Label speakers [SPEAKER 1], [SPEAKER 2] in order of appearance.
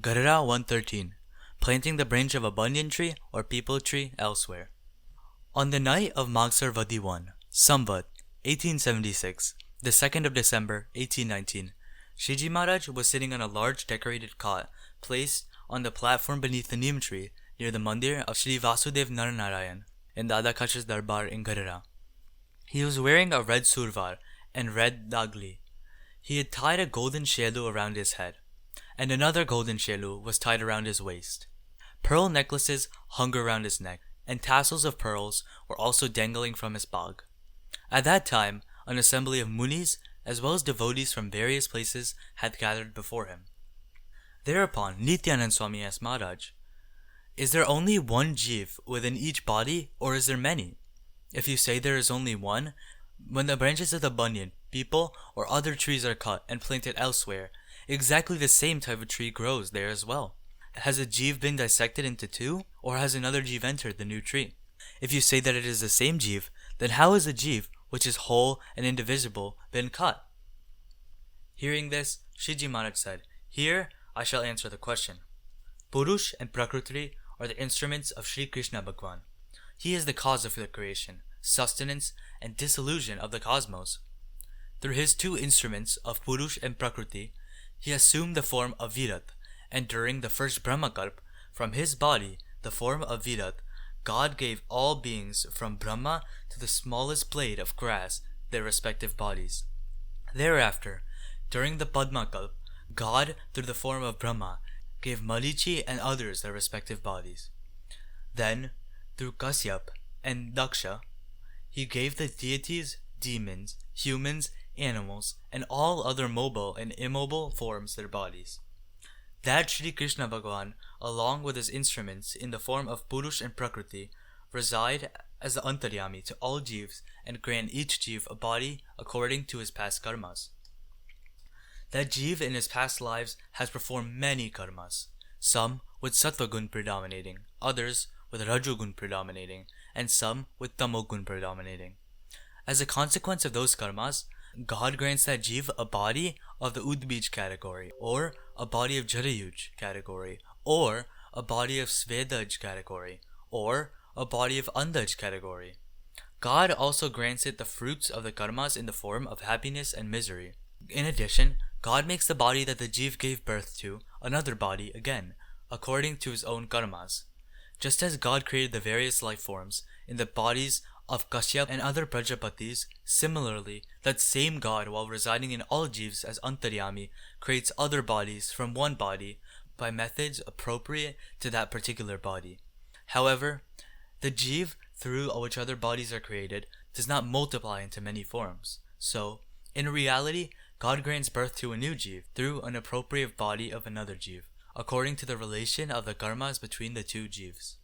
[SPEAKER 1] Gadhada 113. Planting the branch of a banyan tree or pipal tree elsewhere. On the night of Māgshar Vadi 1, Samvat, 1876, the 2nd of December, 1819, Shriji Mahārāj was sitting on a large decorated cot placed on the platform beneath the neem tree near the mandir of Shri Vāsudevnārāyan in Dādā Khāchar's darbār in Gadhada. He was wearing a red survāl and red dagli. He had tied a golden shelu around his head, and another golden shelu was tied around his waist. Pearl necklaces hung around his neck, and tassels of pearls were also dangling from his pāgh. At that time, an assembly of munis, as well as devotees from various places, had gathered before him. Thereupon Nityānand Swāmi asked Mahārāj, "Is there only one jiva within each body, or is there many? If you say there is only one, when the branches of the banyan, pipal, or other trees are cut and planted elsewhere, exactly the same type of tree grows there as well. Has a jiva been dissected into two, or has another jiva entered the new tree? If you say that it is the same jiva, then how is the jiva, which is whole and indivisible, been cut?" Hearing this, Shriji Mahārāj said, "Here I shall answer the question. Purush and Prakriti are the instruments of Sri Krishna Bhagwan. He is the cause of the creation, sustenance, and dissolution of the cosmos. Through his two instruments of Purush and Prakriti, he assumed the form of Virat, and during the first Brahmakalp, from his body, the form of Virat, God gave all beings from Brahma to the smallest blade of grass their respective bodies. Thereafter, during the Padmakalp, God, through the form of Brahma, gave Marichi and others their respective bodies. Then, through Kashyap and Daksha, he gave the deities, demons, humans, animals, and all other mobile and immobile forms their bodies. That Sri Krishna Bhagwan, along with his instruments in the form of Purush and Prakriti, reside as the Antaryami to all jivas and grant each jiva a body according to his past karmas. That jiva in his past lives has performed many karmas, some with Sattva-gun predominating, others with Rajogun predominating, and some with Tamogun predominating. As a consequence of those karmas, God grants that jiva a body of the Udbij category, or a body of Jarayuj category, or a body of Svedaj category, or a body of Andaj category. God also grants it the fruits of the karmas in the form of happiness and misery. In addition, God makes the body that the jiva gave birth to another body again, according to his own karmas. Just as God created the various life forms in the bodies of Kashyap and other Prajapatis, similarly, that same God, while residing in all jivas as Antaryami, creates other bodies from one body by methods appropriate to that particular body. However, the jiva through which other bodies are created does not multiply into many forms. So, in reality, God grants birth to a new jiva through an appropriate body of another jiva, according to the relation of the karmas between the two jivas.